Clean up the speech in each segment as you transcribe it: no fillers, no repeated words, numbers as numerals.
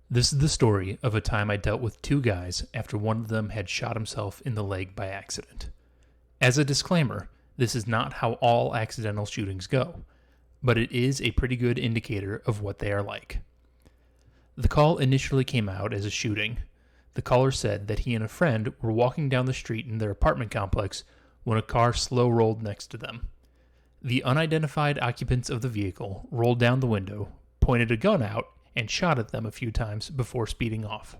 This is the story of a time I dealt with two guys after one of them had shot himself in the leg by accident. As a disclaimer, this is not how all accidental shootings go, but it is a pretty good indicator of what they are like. The call initially came out as a shooting. The caller said that he and a friend were walking down the street in their apartment complex when a car slow rolled next to them. The unidentified occupants of the vehicle rolled down the window, pointed a gun out, and shot at them a few times before speeding off.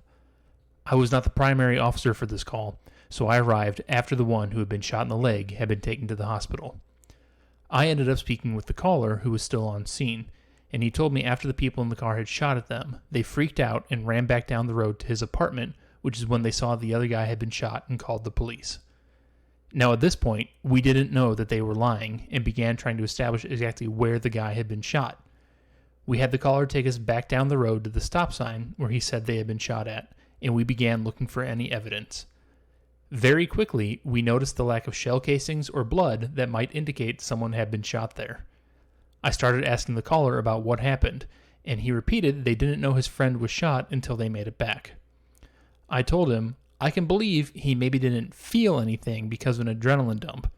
I was not the primary officer for this call, so I arrived after the one who had been shot in the leg had been taken to the hospital. I ended up speaking with the caller, who was still on scene, and he told me after the people in the car had shot at them, they freaked out and ran back down the road to his apartment, which is when they saw the other guy had been shot and called the police. Now at this point, we didn't know that they were lying and began trying to establish exactly where the guy had been shot. We had the caller take us back down the road to the stop sign where he said they had been shot at, and we began looking for any evidence. Very quickly, we noticed the lack of shell casings or blood that might indicate someone had been shot there. I started asking the caller about what happened, and he repeated they didn't know his friend was shot until they made it back. I told him I can believe he maybe didn't feel anything because of an adrenaline dump,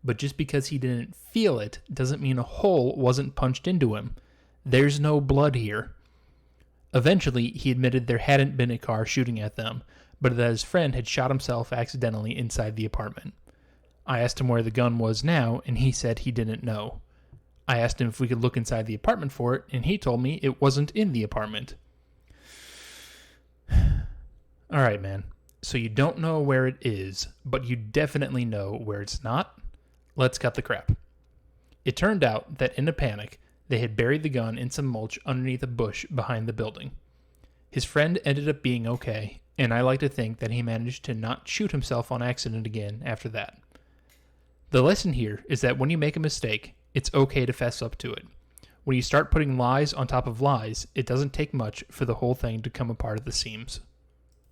but just because he didn't feel it doesn't mean a hole wasn't punched into him. There's no blood here. Eventually, he admitted there hadn't been a car shooting at them, but that his friend had shot himself accidentally inside the apartment. I asked him where the gun was now, and he said he didn't know. I asked him if we could look inside the apartment for it, and he told me it wasn't in the apartment. Alright, man. So you don't know where it is, but you definitely know where it's not? Let's cut the crap. It turned out that in a panic, they had buried the gun in some mulch underneath a bush behind the building. His friend ended up being okay, and I like to think that he managed to not shoot himself on accident again after that. The lesson here is that when you make a mistake, it's okay to fess up to it. When you start putting lies on top of lies, it doesn't take much for the whole thing to come apart at the seams.